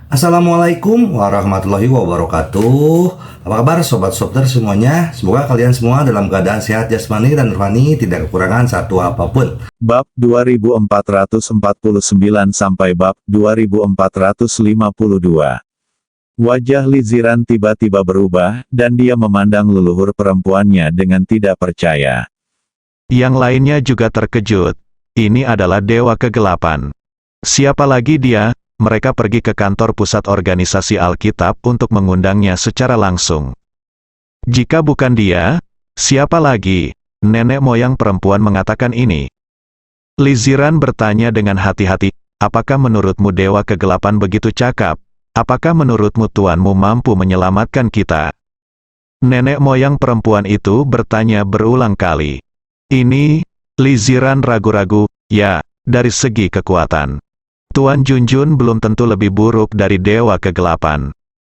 Assalamualaikum warahmatullahi wabarakatuh. Apa kabar sobat Softer semuanya? Semoga kalian semua dalam keadaan sehat jasmani dan rohani, tidak kekurangan satu apapun. Bab 2449 sampai bab 2452. Wajah Liziran tiba-tiba berubah, dan dia memandang leluhur perempuannya dengan tidak percaya. Yang lainnya juga terkejut. Ini adalah Dewa Kegelapan. Siapa lagi dia? Mereka pergi ke kantor pusat organisasi Alkitab untuk mengundangnya secara langsung. Jika bukan dia, siapa lagi? Nenek moyang perempuan mengatakan ini. Liziran bertanya dengan hati-hati, apakah menurutmu Dewa Kegelapan begitu cakap? Apakah menurutmu tuanmu mampu menyelamatkan kita? Nenek moyang perempuan itu bertanya berulang kali. Ini, Liziran ragu-ragu, ya, dari segi kekuatan. Tuan Junjun belum tentu lebih buruk dari Dewa Kegelapan.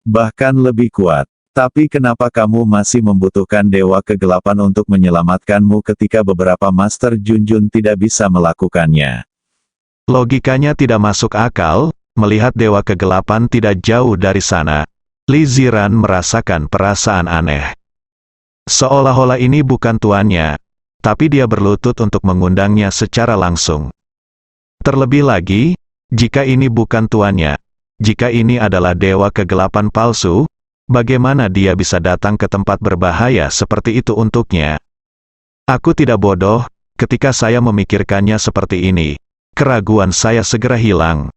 Bahkan lebih kuat. Tapi kenapa kamu masih membutuhkan Dewa Kegelapan untuk menyelamatkanmu ketika beberapa Master Junjun tidak bisa melakukannya? Logikanya tidak masuk akal, melihat Dewa Kegelapan tidak jauh dari sana. Liziran merasakan perasaan aneh. Seolah-olah ini bukan tuannya, tapi dia berlutut untuk mengundangnya secara langsung. Terlebih lagi, jika ini bukan tuannya, jika ini adalah Dewa Kegelapan palsu, bagaimana dia bisa datang ke tempat berbahaya seperti itu untuknya? Aku tidak bodoh, ketika saya memikirkannya seperti ini, keraguan saya segera hilang.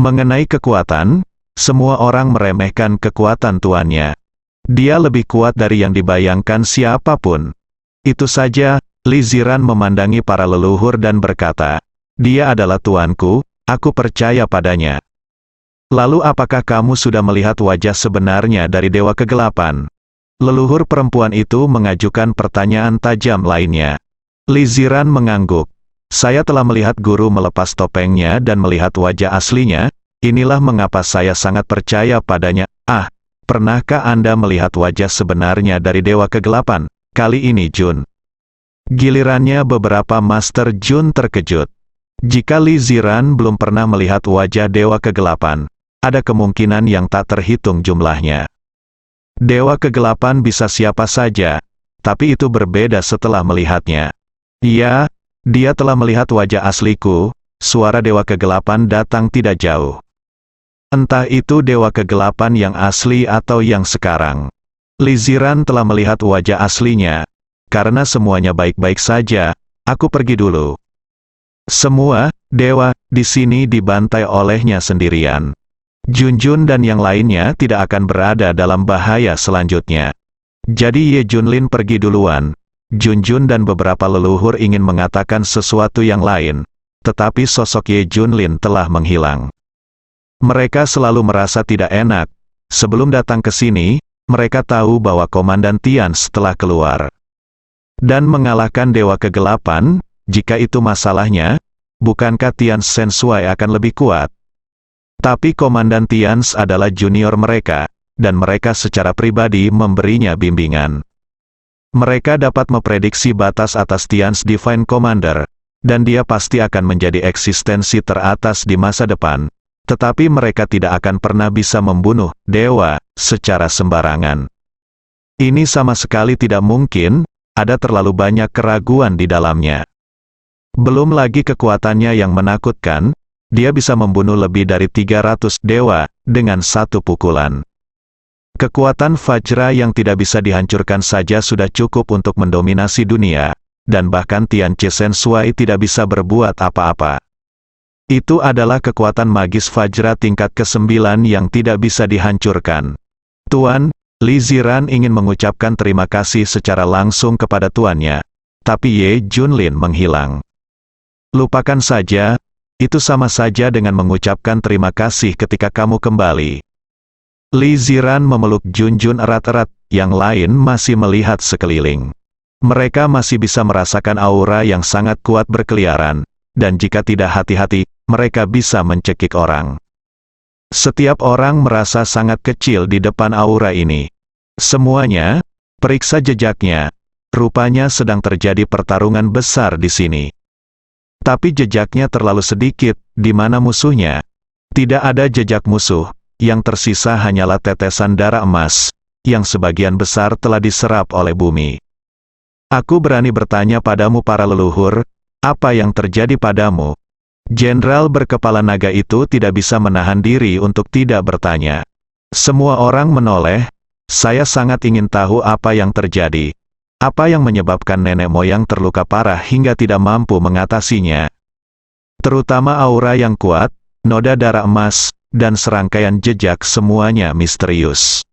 Mengenai kekuatan, semua orang meremehkan kekuatan tuannya. Dia lebih kuat dari yang dibayangkan siapapun. Itu saja, Liziran memandangi para leluhur dan berkata, dia adalah tuanku. Aku percaya padanya. Lalu apakah kamu sudah melihat wajah sebenarnya dari Dewa Kegelapan? Leluhur perempuan itu mengajukan pertanyaan tajam lainnya. Liziran mengangguk. Saya telah melihat guru melepas topengnya dan melihat wajah aslinya, inilah mengapa saya sangat percaya padanya. Ah, pernahkah Anda melihat wajah sebenarnya dari Dewa Kegelapan? Kali ini Jun. Gilirannya beberapa Master Jun terkejut. Jika Liziran belum pernah melihat wajah Dewa Kegelapan, ada kemungkinan yang tak terhitung jumlahnya. Dewa Kegelapan bisa siapa saja, tapi itu berbeda setelah melihatnya. Iya, dia telah melihat wajah asliku, suara Dewa Kegelapan datang tidak jauh. Entah itu Dewa Kegelapan yang asli atau yang sekarang. Liziran telah melihat wajah aslinya. Karena semuanya baik-baik saja, aku pergi dulu. Semua dewa di sini dibantai olehnya sendirian. Junjun dan yang lainnya tidak akan berada dalam bahaya selanjutnya. Jadi Ye Junlin pergi duluan. Junjun dan beberapa leluhur ingin mengatakan sesuatu yang lain, tetapi sosok Ye Junlin telah menghilang. Mereka selalu merasa tidak enak. Sebelum datang ke sini, mereka tahu bahwa Komandan Tian setelah keluar dan mengalahkan Dewa Kegelapan. Jika itu masalahnya, bukankah Tians Sensuai akan lebih kuat? Tapi Komandan Tians adalah junior mereka, dan mereka secara pribadi memberinya bimbingan. Mereka dapat memprediksi batas atas Tians Divine Commander, dan dia pasti akan menjadi eksistensi teratas di masa depan. Tetapi mereka tidak akan pernah bisa membunuh dewa secara sembarangan. Ini sama sekali tidak mungkin, ada terlalu banyak keraguan di dalamnya. Belum lagi kekuatannya yang menakutkan, dia bisa membunuh lebih dari 300 dewa dengan satu pukulan. Kekuatan Vajra yang tidak bisa dihancurkan saja sudah cukup untuk mendominasi dunia, dan bahkan Tian Che Sensuai tidak bisa berbuat apa-apa. Itu adalah kekuatan magis Vajra tingkat ke-9 yang tidak bisa dihancurkan. Tuan, Liziran ingin mengucapkan terima kasih secara langsung kepada tuannya, tapi Ye Junlin menghilang. Lupakan saja, itu sama saja dengan mengucapkan terima kasih ketika kamu kembali. Liziran memeluk Junjun erat-erat, yang lain masih melihat sekeliling. Mereka masih bisa merasakan aura yang sangat kuat berkeliaran, dan jika tidak hati-hati, mereka bisa mencekik orang. Setiap orang merasa sangat kecil di depan aura ini. Semuanya, periksa jejaknya, rupanya sedang terjadi pertarungan besar di sini. Tapi jejaknya terlalu sedikit, di mana musuhnya? Tidak ada jejak musuh, yang tersisa hanyalah tetesan darah emas, yang sebagian besar telah diserap oleh bumi. Aku berani bertanya padamu para leluhur, apa yang terjadi padamu? Jenderal berkepala naga itu tidak bisa menahan diri untuk tidak bertanya. Semua orang menoleh, saya sangat ingin tahu apa yang terjadi. Apa yang menyebabkan nenek moyang terluka parah hingga tidak mampu mengatasinya? Terutama aura yang kuat, noda darah emas, dan serangkaian jejak semuanya misterius.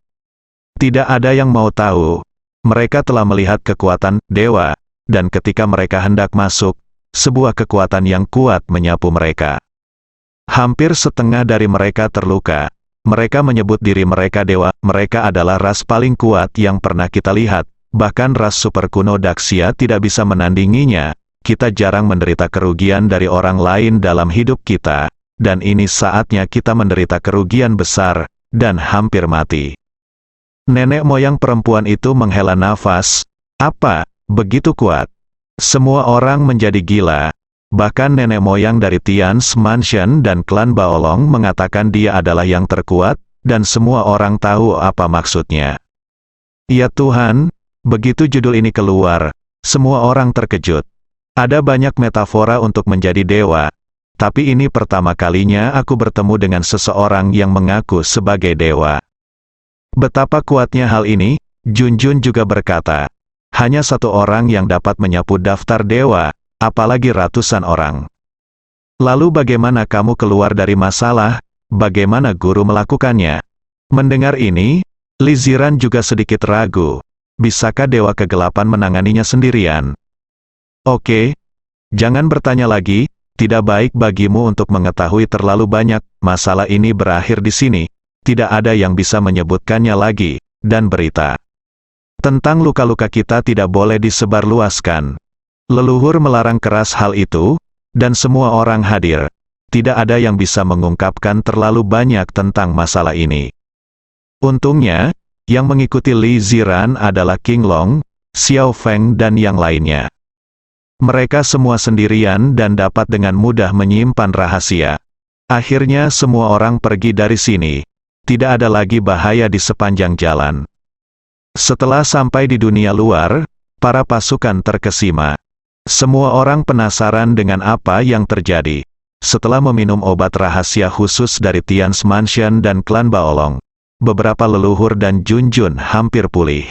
Tidak ada yang mau tahu. Mereka telah melihat kekuatan dewa, dan ketika mereka hendak masuk, sebuah kekuatan yang kuat menyapu mereka. Hampir setengah dari mereka terluka. Mereka menyebut diri mereka dewa, mereka adalah ras paling kuat yang pernah kita lihat, bahkan ras super kuno Daxia tidak bisa menandinginya. Kita jarang menderita kerugian dari orang lain dalam hidup kita, dan ini saatnya kita menderita kerugian besar, dan hampir mati. Nenek moyang perempuan itu menghela nafas. Apa, begitu kuat? Semua orang menjadi gila. Bahkan nenek moyang dari Tian's Mansion dan klan Baolong mengatakan dia adalah yang terkuat, dan semua orang tahu apa maksudnya. Ya Tuhan, begitu judul ini keluar, semua orang terkejut. Ada banyak metafora untuk menjadi dewa, tapi ini pertama kalinya aku bertemu dengan seseorang yang mengaku sebagai dewa. Betapa kuatnya hal ini, Junjun juga berkata. Hanya satu orang yang dapat menyapu daftar dewa, apalagi ratusan orang. Lalu bagaimana kamu keluar dari masalah? Bagaimana guru melakukannya? Mendengar ini, Li Ziran juga sedikit ragu. Bisakah Dewa Kegelapan menanganinya sendirian? Oke, jangan bertanya lagi, tidak baik bagimu untuk mengetahui terlalu banyak, masalah ini berakhir di sini. Tidak ada yang bisa menyebutkannya lagi, dan berita tentang luka-luka kita tidak boleh disebarluaskan. Leluhur melarang keras hal itu, dan semua orang hadir. Tidak ada yang bisa mengungkapkan terlalu banyak tentang masalah ini. Untungnya, yang mengikuti Li Ziran adalah King Long, Xiao Feng dan yang lainnya. Mereka semua sendirian dan dapat dengan mudah menyimpan rahasia. Akhirnya semua orang pergi dari sini. Tidak ada lagi bahaya di sepanjang jalan. Setelah sampai di dunia luar, para pasukan terkesima. Semua orang penasaran dengan apa yang terjadi. Setelah meminum obat rahasia khusus dari Tian's Mansion dan klan Baolong, beberapa leluhur dan Junjun hampir pulih.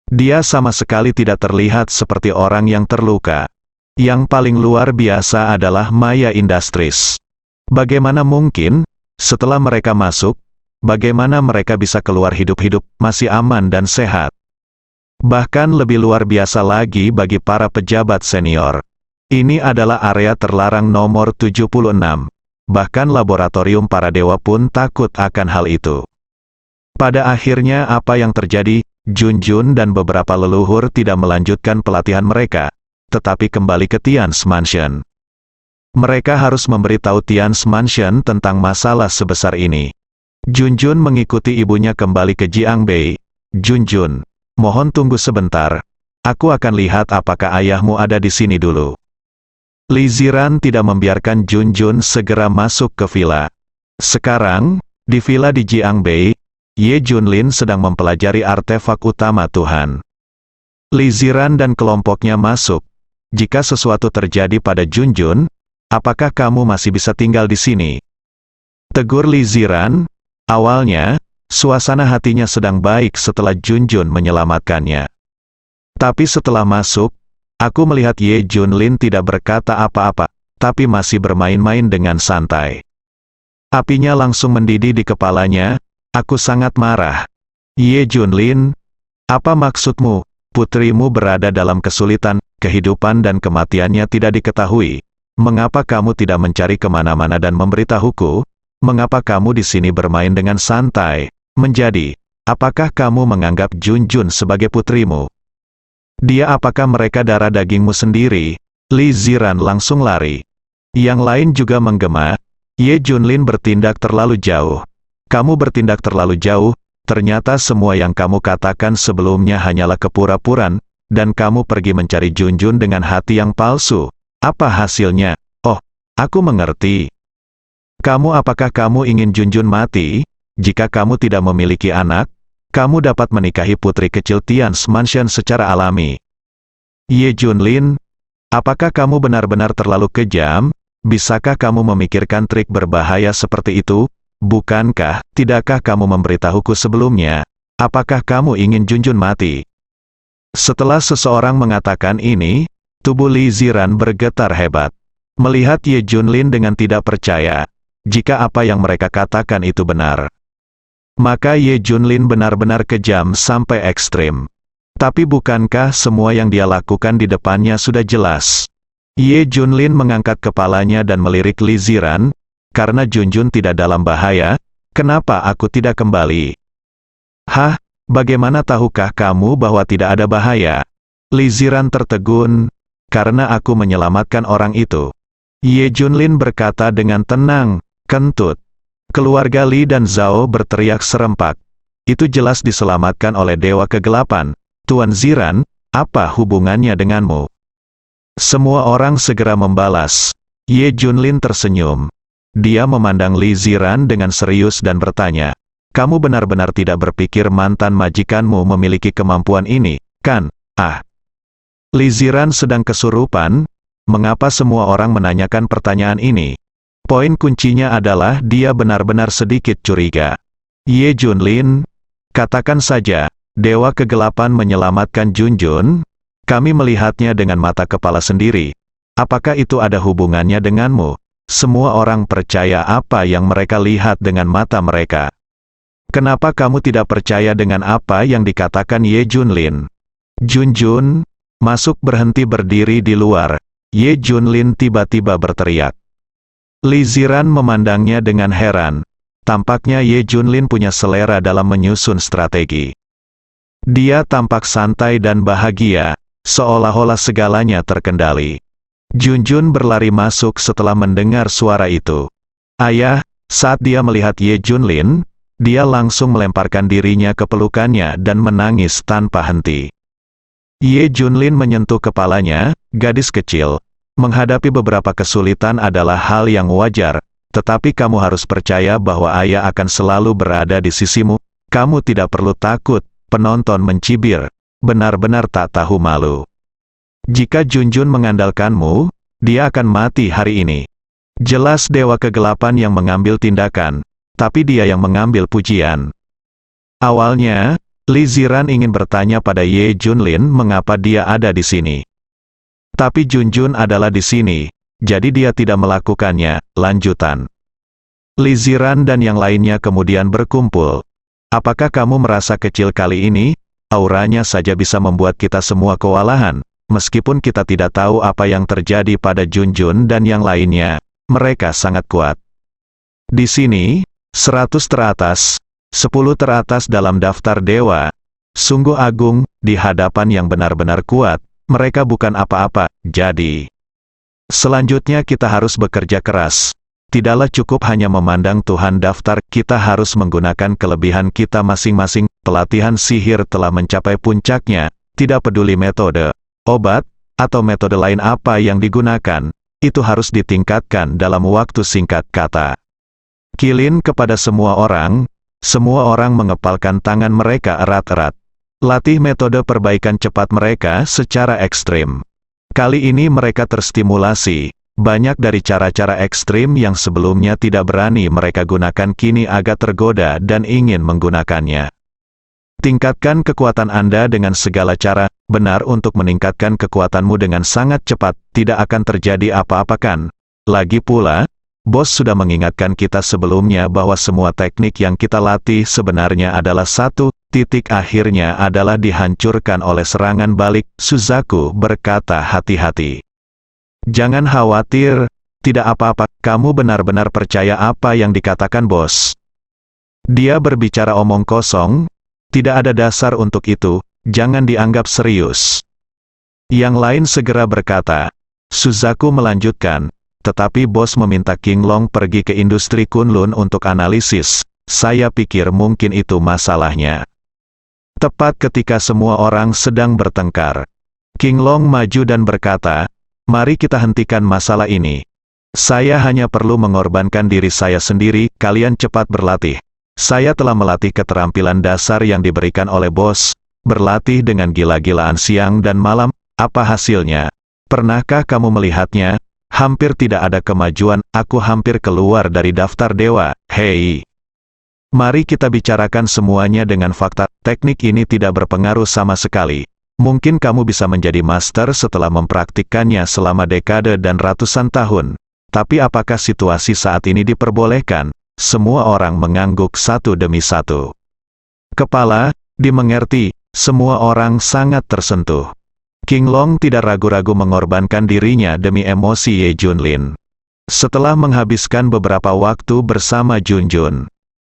Dia sama sekali tidak terlihat seperti orang yang terluka. Yang paling luar biasa adalah Maya Industries. Bagaimana mungkin, setelah mereka masuk, bagaimana mereka bisa keluar hidup-hidup, masih aman dan sehat? Bahkan lebih luar biasa lagi bagi para pejabat senior. Ini adalah area terlarang nomor 76. Bahkan laboratorium para dewa pun takut akan hal itu. Pada akhirnya apa yang terjadi? Junjun dan beberapa leluhur tidak melanjutkan pelatihan mereka, tetapi kembali ke Tian's Mansion. Mereka harus memberitahu Tian's Mansion tentang masalah sebesar ini. Junjun mengikuti ibunya kembali ke Jiangbei. Junjun, mohon tunggu sebentar. Aku akan lihat apakah ayahmu ada di sini dulu. Li Ziran tidak membiarkan Junjun segera masuk ke villa. Sekarang, di villa di Jiangbei, Ye Junlin sedang mempelajari artefak utama Tuhan. Li Ziran dan kelompoknya masuk. Jika sesuatu terjadi pada Junjun, apakah kamu masih bisa tinggal di sini? Tegur Li Ziran. Awalnya, suasana hatinya sedang baik setelah Junjun menyelamatkannya. Tapi setelah masuk, aku melihat Ye Junlin tidak berkata apa-apa, tapi masih bermain-main dengan santai. Apinya langsung mendidih di kepalanya. Aku sangat marah. Ye Junlin, apa maksudmu? Putrimu berada dalam kesulitan, kehidupan dan kematiannya tidak diketahui. Mengapa kamu tidak mencari kemana-mana dan memberitahuku? Mengapa kamu di sini bermain dengan santai? Menjadi, apakah kamu menganggap Junjun sebagai putrimu? Dia apakah mereka darah dagingmu sendiri? Li Ziran langsung lari. Yang lain juga menggema. Ye Junlin bertindak terlalu jauh. Kamu bertindak terlalu jauh, ternyata semua yang kamu katakan sebelumnya hanyalah kepura-puraan, dan kamu pergi mencari Junjun dengan hati yang palsu. Apa hasilnya? Oh, aku mengerti. Apakah kamu ingin Junjun mati? Jika kamu tidak memiliki anak, kamu dapat menikahi putri kecil Tian's Mansion secara alami. Ye Junlin, apakah kamu benar-benar terlalu kejam? Bisakah kamu memikirkan trik berbahaya seperti itu? Bukankah, tidakkah kamu memberitahuku sebelumnya? Apakah kamu ingin Junjun mati? Setelah seseorang mengatakan ini, tubuh Li Ziran bergetar hebat. Melihat Ye Junlin dengan tidak percaya, jika apa yang mereka katakan itu benar. Maka Ye Junlin benar-benar kejam sampai ekstrim. Tapi bukankah semua yang dia lakukan di depannya sudah jelas? Ye Junlin mengangkat kepalanya dan melirik Li Ziran, karena Junjun tidak dalam bahaya, kenapa aku tidak kembali? Hah, bagaimana tahukah kamu bahwa tidak ada bahaya? Li Ziran tertegun, karena aku menyelamatkan orang itu. Ye Junlin berkata dengan tenang, kentut. Keluarga Li dan Zhao berteriak serempak. Itu jelas diselamatkan oleh Dewa Kegelapan. Tuan Ziran, apa hubungannya denganmu? Semua orang segera membalas. Ye Junlin tersenyum. Dia memandang Li Ziran dengan serius dan bertanya, kamu benar-benar tidak berpikir mantan majikanmu memiliki kemampuan ini, kan? Ah. Li Ziran sedang kesurupan. Mengapa semua orang menanyakan pertanyaan ini? Poin kuncinya adalah dia benar-benar sedikit curiga. Ye Junlin, katakan saja, Dewa Kegelapan menyelamatkan Junjun? Kami melihatnya dengan mata kepala sendiri. Apakah itu ada hubungannya denganmu? Semua orang percaya apa yang mereka lihat dengan mata mereka. Kenapa kamu tidak percaya dengan apa yang dikatakan Ye Junlin? Junjun, masuk berhenti berdiri di luar. Ye Junlin tiba-tiba berteriak. Li Ziran memandangnya dengan heran. Tampaknya Ye Junlin punya selera dalam menyusun strategi. Dia tampak santai dan bahagia, seolah-olah segalanya terkendali. Junjun berlari masuk setelah mendengar suara itu. Ayah, saat dia melihat Ye Junlin, dia langsung melemparkan dirinya ke pelukannya dan menangis tanpa henti. Ye Junlin menyentuh kepalanya, gadis kecil. Menghadapi beberapa kesulitan adalah hal yang wajar, tetapi kamu harus percaya bahwa ayah akan selalu berada di sisimu. Kamu tidak perlu takut, penonton mencibir. Benar-benar tak tahu malu. Jika Junjun mengandalkanmu, dia akan mati hari ini. Jelas Dewa Kegelapan yang mengambil tindakan, tapi dia yang mengambil pujian. Awalnya, Li Ziran ingin bertanya pada Ye Junlin mengapa dia ada di sini. Tapi Junjun adalah di sini, jadi dia tidak melakukannya. Lanjutan. Li Ziran dan yang lainnya kemudian berkumpul. Apakah kamu merasa kecil kali ini? Auranya saja bisa membuat kita semua kewalahan. Meskipun kita tidak tahu apa yang terjadi pada Junjun dan yang lainnya, mereka sangat kuat. Di sini, 100 teratas, 10 teratas dalam daftar dewa. Sungguh agung, di hadapan yang benar-benar kuat. Mereka bukan apa-apa, jadi. Selanjutnya kita harus bekerja keras. Tidaklah cukup hanya memandang Tuhan daftar, kita harus menggunakan kelebihan kita masing-masing. Pelatihan sihir telah mencapai puncaknya, tidak peduli metode, obat, atau metode lain apa yang digunakan, itu harus ditingkatkan dalam waktu singkat kata. Kilin kepada semua orang mengepalkan tangan mereka erat-erat. Latih metode perbaikan cepat mereka secara ekstrim. Kali ini mereka terstimulasi, banyak dari cara-cara ekstrim yang sebelumnya tidak berani mereka gunakan kini agak tergoda dan ingin menggunakannya. Tingkatkan kekuatan Anda dengan segala cara, benar untuk meningkatkan kekuatanmu dengan sangat cepat, tidak akan terjadi apa-apa kan? Lagi pula, bos sudah mengingatkan kita sebelumnya bahwa semua teknik yang kita latih sebenarnya adalah satu, titik akhirnya adalah dihancurkan oleh serangan balik. Suzaku berkata hati-hati. Jangan khawatir, tidak apa-apa, kamu benar-benar percaya apa yang dikatakan bos. Dia berbicara omong kosong, tidak ada dasar untuk itu, jangan dianggap serius. Yang lain segera berkata. Suzaku melanjutkan, tetapi bos meminta King Long pergi ke industri Kunlun untuk analisis, saya pikir mungkin itu masalahnya. Tepat ketika semua orang sedang bertengkar, King Long maju dan berkata, mari kita hentikan masalah ini. Saya hanya perlu mengorbankan diri saya sendiri, kalian cepat berlatih. Saya telah melatih keterampilan dasar yang diberikan oleh bos, berlatih dengan gila-gilaan siang dan malam, apa hasilnya? Pernahkah kamu melihatnya? Hampir tidak ada kemajuan, aku hampir keluar dari daftar dewa, hei. Mari kita bicarakan semuanya dengan fakta, teknik ini tidak berpengaruh sama sekali. Mungkin kamu bisa menjadi master setelah mempraktikkannya selama dekade dan ratusan tahun. Tapi apakah situasi saat ini diperbolehkan? Semua orang mengangguk satu demi satu. Kepala, dimengerti, semua orang sangat tersentuh. King Long tidak ragu-ragu mengorbankan dirinya demi emosi Ye Junlin. Setelah menghabiskan beberapa waktu bersama Junjun,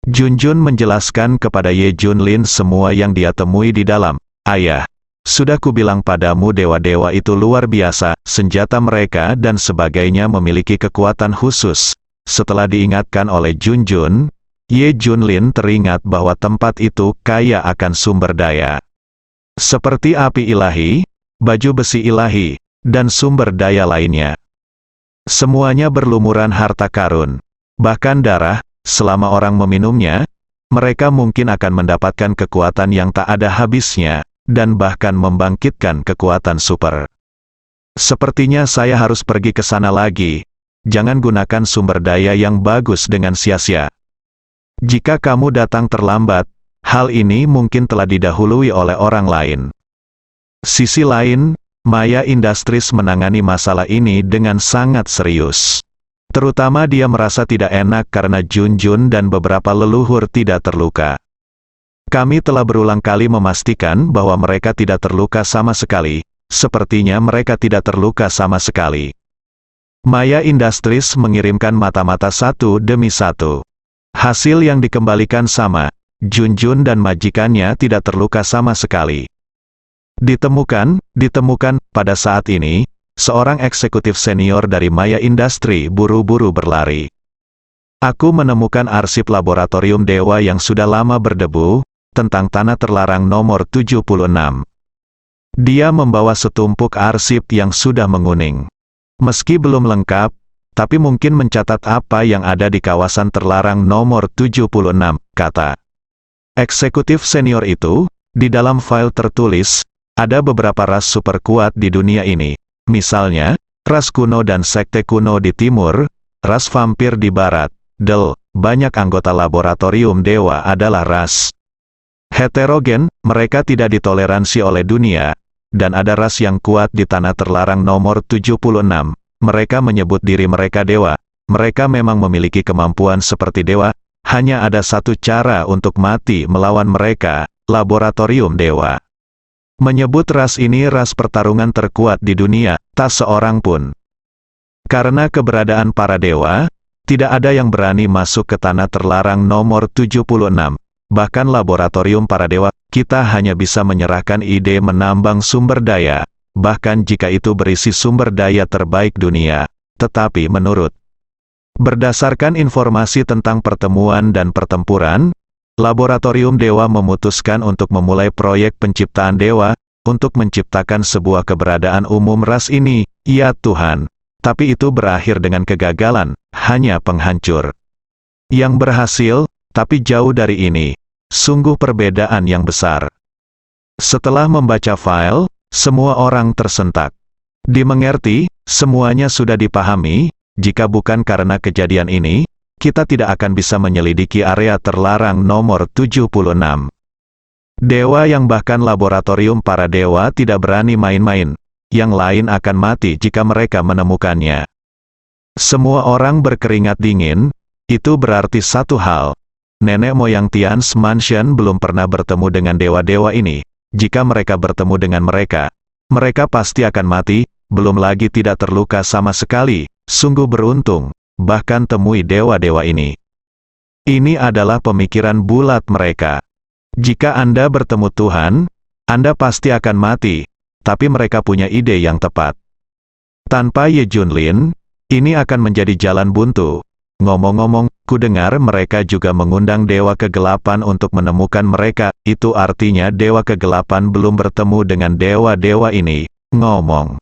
Junjun menjelaskan kepada Ye Junlin semua yang dia temui di dalam. Ayah, sudah kubilang padamu dewa-dewa itu luar biasa, senjata mereka dan sebagainya memiliki kekuatan khusus. Setelah diingatkan oleh Junjun, Ye Junlin teringat bahwa tempat itu kaya akan sumber daya. Seperti api ilahi, baju besi ilahi, dan sumber daya lainnya. Semuanya berlumuran harta karun. Bahkan darah, selama orang meminumnya, mereka mungkin akan mendapatkan kekuatan yang tak ada habisnya, dan bahkan membangkitkan kekuatan super. Sepertinya saya harus pergi ke sana lagi. Jangan gunakan sumber daya yang bagus dengan sia-sia. Jika kamu datang terlambat, hal ini mungkin telah didahului oleh orang lain. Sisi lain, Maya Industries menangani masalah ini dengan sangat serius. Terutama dia merasa tidak enak karena Junjun dan beberapa leluhur tidak terluka. Kami telah berulang kali memastikan bahwa mereka tidak terluka sama sekali. Sepertinya mereka tidak terluka sama sekali. Maya Industries mengirimkan mata-mata satu demi satu. Hasil yang dikembalikan sama. Junjun dan majikannya tidak terluka sama sekali. Ditemukan, pada saat ini, seorang eksekutif senior dari Maya Industry buru-buru berlari. Aku menemukan arsip laboratorium dewa yang sudah lama berdebu, tentang tanah terlarang nomor 76. Dia membawa setumpuk arsip yang sudah menguning. Meski belum lengkap, tapi mungkin mencatat apa yang ada di kawasan terlarang nomor 76, kata eksekutif senior itu. Di dalam file tertulis, ada beberapa ras super kuat di dunia ini. Misalnya, ras kuno dan sekte kuno di timur, ras vampir di barat. Banyak anggota laboratorium dewa adalah ras heterogen, mereka tidak ditoleransi oleh dunia, dan ada ras yang kuat di tanah terlarang nomor 76. Mereka menyebut diri mereka dewa. Mereka memang memiliki kemampuan seperti dewa, hanya ada satu cara untuk mati melawan mereka, laboratorium dewa. Menyebut ras ini ras pertarungan terkuat di dunia, tak seorang pun. Karena keberadaan para dewa, tidak ada yang berani masuk ke tanah terlarang nomor 76. Bahkan laboratorium para dewa, kita hanya bisa menyerahkan ide menambang sumber daya, bahkan jika itu berisi sumber daya terbaik dunia. Tetapi berdasarkan informasi tentang pertemuan dan pertempuran, laboratorium dewa memutuskan untuk memulai proyek penciptaan dewa, untuk menciptakan sebuah keberadaan umum ras ini, ya Tuhan. Tapi itu berakhir dengan kegagalan, hanya penghancur. Yang berhasil, tapi jauh dari ini. Sungguh perbedaan yang besar. Setelah membaca file, semua orang tersentak. Dimengerti, semuanya sudah dipahami, jika bukan karena kejadian ini, kita tidak akan bisa menyelidiki area terlarang nomor 76. Dewa yang bahkan laboratorium para dewa tidak berani main-main. Yang lain akan mati jika mereka menemukannya. Semua orang berkeringat dingin, itu berarti satu hal. Nenek moyang Tian's Mansion belum pernah bertemu dengan dewa-dewa ini. Jika mereka bertemu dengan mereka, mereka pasti akan mati, belum lagi tidak terluka sama sekali. Sungguh beruntung, bahkan temui dewa-dewa ini. Ini adalah pemikiran bulat mereka. Jika Anda bertemu Tuhan, Anda pasti akan mati, tapi mereka punya ide yang tepat. Tanpa Ye Junlin, ini akan menjadi jalan buntu. Ngomong-ngomong, ku dengar mereka juga mengundang Dewa Kegelapan untuk menemukan mereka, itu artinya Dewa Kegelapan belum bertemu dengan dewa-dewa ini. Ngomong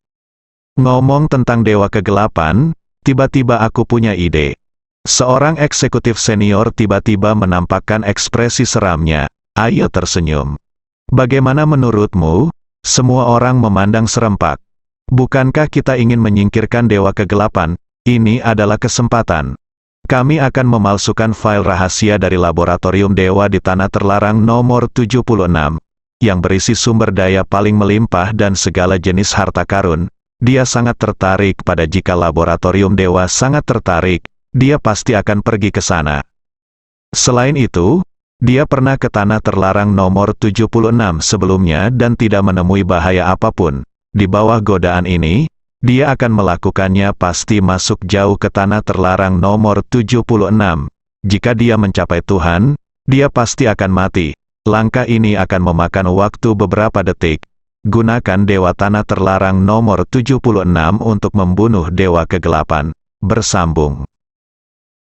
tentang Dewa Kegelapan, Tiba-tiba aku punya ide. Seorang eksekutif senior tiba-tiba menampakkan ekspresi seramnya. Ayo tersenyum. Bagaimana menurutmu? Semua orang memandang serempak. Bukankah kita ingin menyingkirkan dewa kegelapan? Ini adalah kesempatan. Kami akan memalsukan file rahasia dari laboratorium dewa di tanah terlarang nomor 76, yang berisi sumber daya paling melimpah dan segala jenis harta karun. Dia sangat tertarik pada jika laboratorium dewa sangat tertarik, dia pasti akan pergi ke sana. Selain itu, dia pernah ke tanah terlarang nomor 76 sebelumnya dan tidak menemui bahaya apapun. Di bawah godaan ini, dia akan melakukannya pasti masuk jauh ke tanah terlarang nomor 76. Jika dia mencapai Tuhan, dia pasti akan mati. Langkah ini akan memakan waktu beberapa detik. Gunakan dewa tanah terlarang nomor 76 untuk membunuh dewa kegelapan. Bersambung.